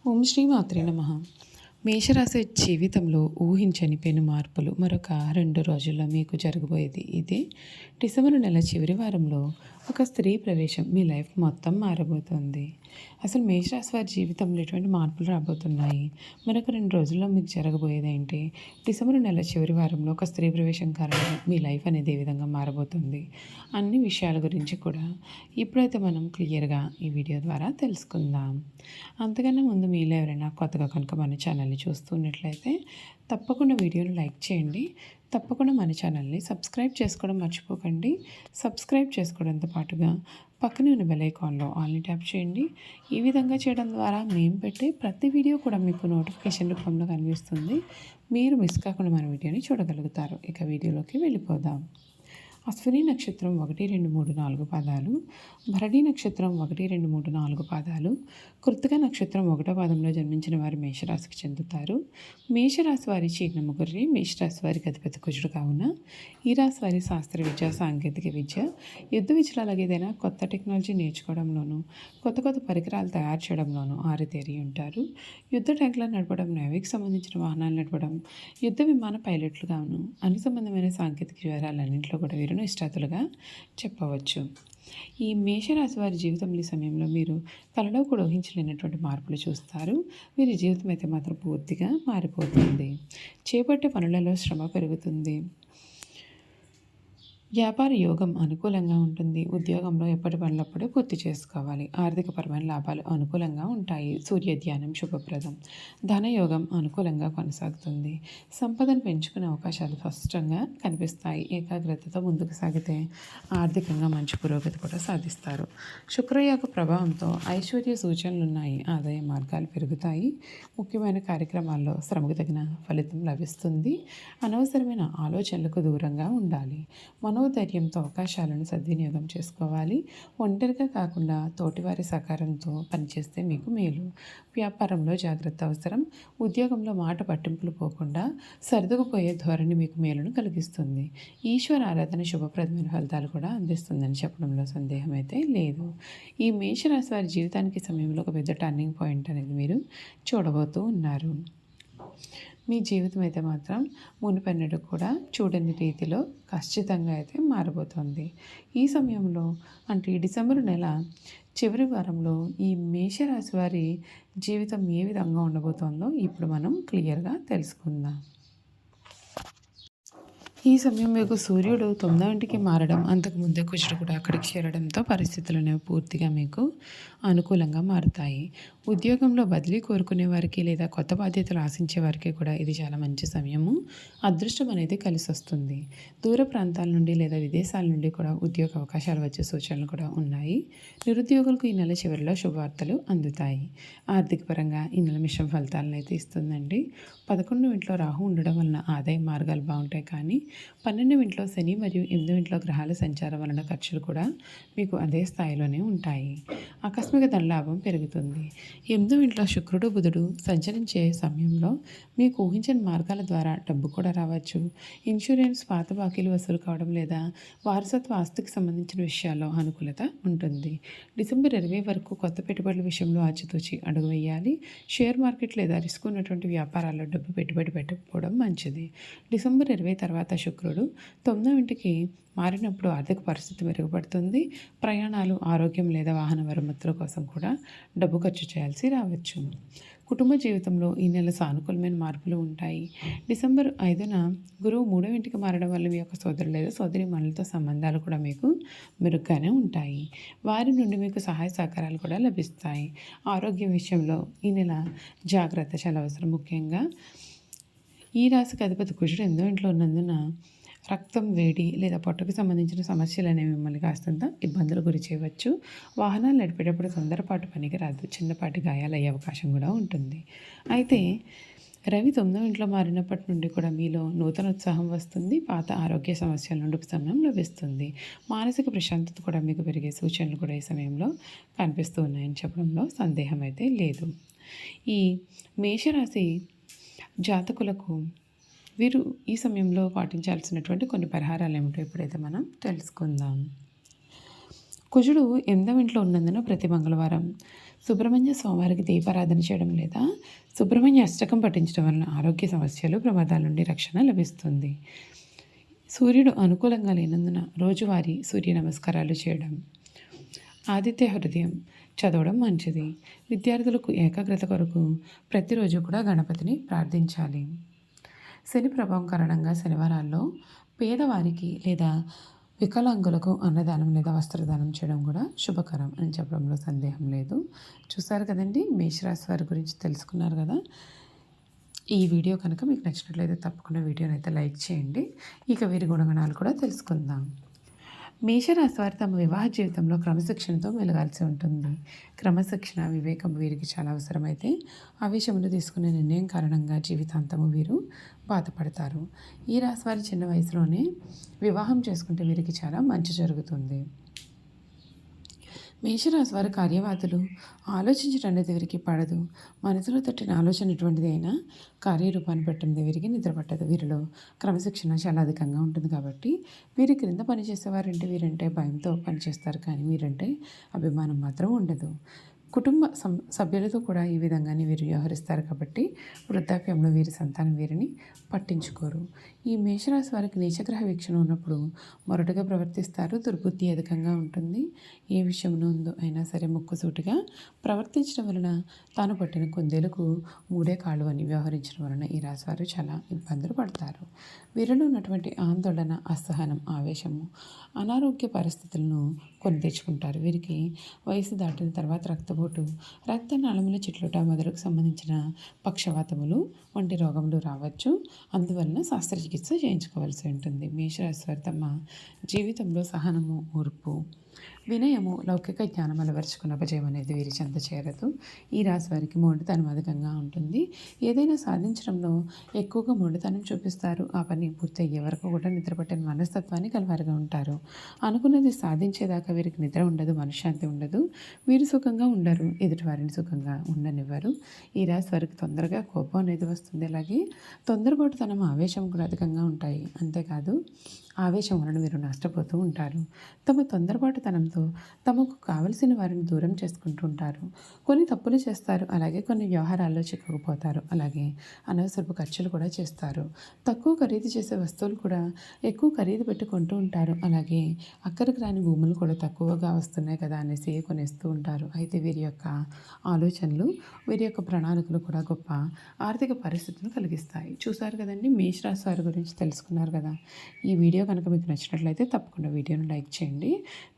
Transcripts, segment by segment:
ఓం శ్రీ మాత్రే నమః. మేషరాశి జీవితంలో ఊహించని పెను మార్పులు మరొక 2 రోజుల్లో మీకు జరగబోయేది ఇదే. డిసెంబర్ నెల చివరి వారంలో ఒక స్త్రీ ప్రవేశం మీ లైఫ్ మొత్తం మారబోతుంది. అసలు మేషరాశి వారి జీవితంలో ఎటువంటి మార్పులు రాబోతున్నాయి, మరొక 2 రోజుల్లో మీకు జరగబోయేది ఏంటి, డిసెంబర్ నెల చివరి వారంలో ఒక స్త్రీ ప్రవేశం కారణంగా మీ లైఫ్ అనేది ఏ విధంగా మారబోతుంది, అన్ని విషయాల గురించి కూడా ఇప్పుడైతే మనం క్లియర్గా ఈ వీడియో ద్వారా తెలుసుకుందాం. అంతకన్నా ముందు మీలో ఎవరైనా కొత్తగా కనుక మన ఛానల్ని చూస్తున్నట్లయితే తప్పకుండా వీడియోని లైక్ చేయండి. తప్పకుండా మన ఛానల్ని సబ్స్క్రైబ్ చేసుకోవడం మర్చిపోకండి. సబ్స్క్రైబ్ చేసుకోవడంతో పాటుగా పక్కనే ఉన్న బెల్ ఐకాన్లో ఆల్ని ట్యాప్ చేయండి. ఈ విధంగా చేయడం ద్వారా మేము పెట్టే ప్రతి వీడియో కూడా మీకు నోటిఫికేషన్ రూపంలో కనిపిస్తుంది. మీరు మిస్ కాకుండా మన వీడియోని చూడగలుగుతారు. ఇక వీడియోలోకి వెళ్ళిపోదాం. అశ్విని నక్షత్రం 1, 2, 3, 4 పాదాలు, భరణి నక్షత్రం 1, 2, 3, 4 పాదాలు, కృత్తిక నక్షత్రం 1వ పాదంలో జన్మించిన వారు మేషరాశికి చెందుతారు. మేషరాశి వారి చిహ్నము గొర్రె, మేషరాశి వారికి అధిపతి కుజుడు కావున ఈ రాశి వారి శాస్త్ర విద్య, సాంకేతిక విద్య, యుద్ధ విద్యలో అలాగే ఏదైనా కొత్త టెక్నాలజీ నేర్చుకోవడంలోనూ కొత్త కొత్త పరికరాలు తయారు చేయడంలోనూ ఆరితేరి ఉంటారు. యుద్ధ ట్యాంకులను నడపడం, నేవీకి సంబంధించిన వాహనాలు నడపడం, యుద్ధ విమాన పైలట్లుగాను అన్ని సంబంధమైన సాంకేతిక వివరాలన్నింటిలో కూడా వీరు ఇష్టాతులుగా చెప్పవచ్చు. ఈ మేషరాశి వారి జీవితంలో ఈ సమయంలో మీరు కలలో కూడా ఊహించలేనటువంటి మార్పులు చూస్తారు. వీరి జీవితం అయితే మాత్రం పూర్తిగా మారిపోతుంది. చేపట్టే పనులలో శ్రమ పెరుగుతుంది. వ్యాపార యోగం అనుకూలంగా ఉంటుంది. ఉద్యోగంలో ఎప్పటి పనులప్పుడే పూర్తి చేసుకోవాలి. ఆర్థికపరమైన లాభాలు అనుకూలంగా ఉంటాయి. సూర్య ధ్యానం శుభప్రదం. ధనయోగం అనుకూలంగా కొనసాగుతుంది. సంపదను పెంచుకునే అవకాశాలు స్పష్టంగా కనిపిస్తాయి. ఏకాగ్రతతో ముందుకు సాగితే ఆర్థికంగా మంచి పురోగతి కూడా సాధిస్తారు. శుక్రయోగ ప్రభావంతో ఐశ్వర్య సూచనలు ఉన్నాయి. ఆదాయ మార్గాలు పెరుగుతాయి. ముఖ్యమైన కార్యక్రమాల్లో శ్రమకు తగిన ఫలితం లభిస్తుంది. అనవసరమైన ఆలోచనలకు దూరంగా ఉండాలి. మనోధైర్యంతో అవకాశాలను సద్వినియోగం చేసుకోవాలి. ఒంటరిగా కాకుండా తోటివారి సహకారంతో పనిచేస్తే మీకు మేలు. వ్యాపారంలో జాగ్రత్త అవసరం. ఉద్యోగంలో మాట పట్టింపులు పోకుండా సర్దుకుపోయే ధోరణి మీకు మేలును కలిగిస్తుంది. ఈశ్వర ఆరాధన శుభప్రదమైన ఫలితాలు కూడా అందిస్తుందని చెప్పడంలో సందేహం అయితే లేదు. ఈ మేషరాశి వారి జీవితానికి సమయంలో ఒక పెద్ద టర్నింగ్ పాయింట్ అనేది మీరు చూడబోతూ ఉన్నారు. మీ జీవితం అయితే మాత్రం మునుపెన్నడూ కూడా చూడని రీతిలో ఖచ్చితంగా అయితే మారబోతోంది. ఈ సమయంలో అంటే ఈ డిసెంబర్ నెల చివరి వారంలో ఈ మేషరాశి వారి జీవితం ఏ విధంగా ఉండబోతోందో ఇప్పుడు మనం క్లియర్గా తెలుసుకుందాం. ఈ సమయం మీకు సూర్యుడు 9వ ఇంటికి మారడం, అంతకుముందే కుజుడు కూడా అక్కడికి చేరడంతో పరిస్థితులు అనేవి పూర్తిగా మీకు అనుకూలంగా మారుతాయి. ఉద్యోగంలో బదిలీ కోరుకునే వారికి లేదా కొత్త బాధ్యతలు ఆశించే వారికి కూడా ఇది చాలా మంచి సమయము. అదృష్టం అనేది కలిసి వస్తుంది. దూర ప్రాంతాల నుండి లేదా విదేశాల నుండి కూడా ఉద్యోగ అవకాశాలు వచ్చే సూచనలు కూడా ఉన్నాయి. నిరుద్యోగులకు ఈ నెల చివరిలో శుభవార్తలు అందుతాయి. ఆర్థిక పరంగా ఈ నెల మిశ్రమ ఫలితాలను అయితే ఇస్తుందండి. 11వ ఇంట్లో రాహు ఉండడం వలన ఆదాయ మార్గాలు బాగుంటాయి, కానీ 12వ ఇంట్లో శని మరియు 8వ ఇంట్లో గ్రహాల సంచారం వలన ఖర్చులు కూడా మీకు అదే స్థాయిలోనే ఉంటాయి. ఆకస్మిక ధనలాభం పెరుగుతుంది. 8వ ఇంట్లో శుక్రుడు బుధుడు సంచరించే సమయంలో మీకు ఊహించని మార్గాల ద్వారా డబ్బు కూడా రావచ్చు. ఇన్సూరెన్స్, పాత బాకీలు వసూలు కావడం లేదా వారసత్వ ఆస్తికి సంబంధించిన విషయాల్లో అనుకూలత ఉంటుంది. డిసెంబర్ 20 వరకు కొత్త పెట్టుబడుల విషయంలో ఆచితూచి అడుగు వేయాలి. షేర్ మార్కెట్ లేదా రిస్క్ ఉన్నటువంటి వ్యాపారాల్లో డబ్బు పెట్టుబడి పెట్టకపోవడం మంచిది. డిసెంబర్ 20 తర్వాత శుక్రుడు 9వ ఇంటికి మారినప్పుడు ఆర్థిక పరిస్థితి మెరుగుపడుతుంది. ప్రయాణాలు, ఆరోగ్యం లేదా వాహన మరమ్మతుల కోసం కూడా డబ్బు ఖర్చు చేయాల్సి రావచ్చు. కుటుంబ జీవితంలో ఈ నెల సానుకూలమైన మార్పులు ఉంటాయి. డిసెంబర్ 5న గురువు 3వ ఇంటికి మారడం వల్ల మీ యొక్క సోదరు లేదా సోదరి మనులతో సంబంధాలు కూడా మీకు మెరుగ్గానే ఉంటాయి. వారి నుండి మీకు సహాయ సహకారాలు కూడా లభిస్తాయి. ఆరోగ్యం విషయంలో ఈ నెల జాగ్రత్త చాలా అవసరం. ముఖ్యంగా ఈ రాశికి అధిపతి కుజుడు 8వ ఇంట్లో ఉన్నందున రక్తం, వేడి లేదా పొట్టకు సంబంధించిన సమస్యలు అనేవి మిమ్మల్ని కాస్తంత ఇబ్బందులు గురి చేయవచ్చు. వాహనాలు నడిపేటప్పుడు తొందరపాటు పనికిరాదు. చిన్నపాటి గాయాలయ్యే అవకాశం కూడా ఉంటుంది. అయితే రవి 9వ ఇంట్లో మారినప్పటి నుండి కూడా మీలో నూతన ఉత్సాహం వస్తుంది. పాత ఆరోగ్య సమస్యల నుండి ఉపశమనం లభిస్తుంది. మానసిక ప్రశాంతత కూడా మీకు పెరిగే సూచనలు కూడా ఈ సమయంలో కనిపిస్తూ ఉన్నాయని చెప్పడంలో సందేహం అయితే లేదు. ఈ మేషరాశి జాతకులకు వీరు ఈ సమయంలో పాటించాల్సినటువంటి కొన్ని పరిహారాలు ఏమిటో ఇప్పుడైతే మనం తెలుసుకుందాం. కుజుడు 8వ ఇంట్లో ఉన్నందున ప్రతి మంగళవారం సుబ్రహ్మణ్య స్వామివారికి దీపారాధన చేయడం లేదా సుబ్రహ్మణ్య అష్టకం పఠించడం వలన ఆరోగ్య సమస్యలు ప్రమాదాల నుండి రక్షణ లభిస్తుంది. సూర్యుడు అనుకూలంగా లేనందున రోజువారీ సూర్య నమస్కారాలు చేయడం, ఆదిత్య హృదయం చదవడం మంచిది. విద్యార్థులకు ఏకాగ్రత కొరకు ప్రతిరోజు కూడా గణపతిని ప్రార్థించాలి. శని ప్రభావం కారణంగా శనివారాల్లో పేదవారికి లేదా వికలాంగులకు అన్నదానం లేదా వస్త్రదానం చేయడం కూడా శుభకరం అని చెప్పడంలో సందేహం లేదు. చూసారు కదండి, మేషరాశి వారి గురించి తెలుసుకున్నారు కదా. ఈ వీడియో కనుక మీకు నచ్చినట్లయితే తప్పకుండా వీడియోని అయితే లైక్ చేయండి. ఇక వీరి గుణగణాలు కూడా తెలుసుకుందాం. మేషరాశి వారు తమ వివాహ జీవితంలో క్రమశిక్షణతో మెలగాల్సి ఉంటుంది. క్రమశిక్షణ, వివేకం వీరికి చాలా అవసరమైతే ఆవేశమును తీసుకునే నిర్ణయం కారణంగా జీవితాంతము వీరు బాధపడతారు. ఈ రాశి వారి చిన్న వయసులోనే వివాహం చేసుకుంటే వీరికి చాలా మంచి జరుగుతుంది. మేషరాశి వారు కార్యవాదులు. ఆలోచించడం అనేది వీరికి పడదు. మనసులో తట్టిన ఆలోచన ఎటువంటిది అయినా కార్యరూపాన్ని పెట్టినది వీరికి నిద్ర పట్టదు. వీరిలో క్రమశిక్షణ చాలా అధికంగా ఉంటుంది కాబట్టి వీరి క్రింద పనిచేసేవారంటే వీరంటే భయంతో పనిచేస్తారు, కానీ వీరంటే అభిమానం మాత్రం ఉండదు. కుటుంబ సభ్యులతో కూడా ఈ విధంగానే వీరు వ్యవహరిస్తారు కాబట్టి వృద్ధాప్యంలో వీరి సంతానం వీరిని పట్టించుకోరు. ఈ మేషరాశి వారికి నీచగ్రహ వీక్షణ ఉన్నప్పుడు మొరటుగా ప్రవర్తిస్తారు. దుర్బుద్ధి అధికంగా ఉంటుంది. ఏ విషయంలో ఉందో అయినా సరే ముక్కుసూటిగా ప్రవర్తించడం వలన తాను పట్టిన కుందేలకు మూడే కాళ్ళు అని వ్యవహరించడం వలన ఈ రాశి వారు చాలా ఇబ్బందులు పడతారు. వీరిలో ఉన్నటువంటి ఆందోళన, అసహనం, ఆవేశము, అనారోగ్య పరిస్థితులను కొని తెచ్చుకుంటారు. వీరికి వయసు దాటిన తర్వాత రక్తపోటు, రక్తనాళముల చిట్లుట మెదడుకు సంబంధించిన పక్షవాతములు వంటి రోగములు రావచ్చు. అందువలన శస్త్రచికిత్స చేయించుకోవాల్సి ఉంటుంది. మేషరాశి వారు తమ జీవితంలో సహనము, ఓర్పు, వినయము, లౌకిక జ్ఞానం అలవరుచుకున్న అపజయం అనేది వీరి చెంత చేరదు. ఈ రాశి వారికి మొండితనం అధికంగా ఉంటుంది. ఏదైనా సాధించడంలో ఎక్కువగా మొండితనం చూపిస్తారు. ఆ పని పూర్తి అయ్యే వరకు కూడా నిద్రపట్టిన మనస్తత్వాన్ని కలవారుగా ఉంటారు. అనుకున్నది సాధించేదాకా వీరికి నిద్ర ఉండదు, మనశ్శాంతి ఉండదు. వీరు సుఖంగా ఉండరు, ఎదుటివారిని సుఖంగా ఉండనివ్వరు. ఈ రాశి వారికి తొందరగా కోపం అనేది వస్తుంది. అలాగే తొందరపాటుతనం, ఆవేశం కూడా అధికంగా ఉంటాయి. అంతేకాదు ఆవేశం వలన వీరు నష్టపోతూ ఉంటారు. తమ తొందరపాటుతనంతో తమకు కావలసిన వారిని దూరం చేసుకుంటూ ఉంటారు. కొన్ని తప్పులు చేస్తారు, అలాగే కొన్ని వ్యవహారాల్లో చిక్కుకుపోతారు. అలాగే అనవసరపు ఖర్చులు కూడా చేస్తారు. తక్కువ ఖరీదు చేసే వస్తువులు కూడా ఎక్కువ ఖరీదు పెట్టి కొంటూ ఉంటారు. అలాగే అక్కడికి రాని భూములు కూడా తక్కువగా వస్తున్నాయి కదా అనేసి కొనేస్తూ ఉంటారు. అయితే వీరి యొక్క ఆలోచనలు, వీరి యొక్క ప్రణాళికలు కూడా గొప్ప ఆర్థిక పరిస్థితులను కలిగిస్తాయి. చూసారు కదండి, మేషరాశి వారి గురించి తెలుసుకున్నారు కదా. ఈ వీడియో కనుక మీకు నచ్చినట్లయితే తప్పకుండా వీడియోను లైక్ చేయండి.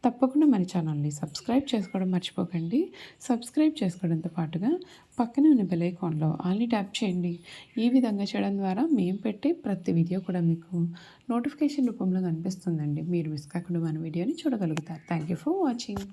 తప్పకుండా మన ఛానల్ని సబ్స్క్రైబ్ చేసుకోవడం మర్చిపోకండి. సబ్స్క్రైబ్ చేసుకోవడంతో పాటుగా పక్కనే ఉన్న బెల్ ఐకాన్లో ఆల్ని ట్యాప్ చేయండి. ఈ విధంగా చేయడం ద్వారా మేము పెట్టే ప్రతి వీడియో కూడా మీకు నోటిఫికేషన్ రూపంలో కనిపిస్తుందండి. మీరు మిస్ కాకుండా మన వీడియోని చూడగలుగుతారు. Thank you for watching.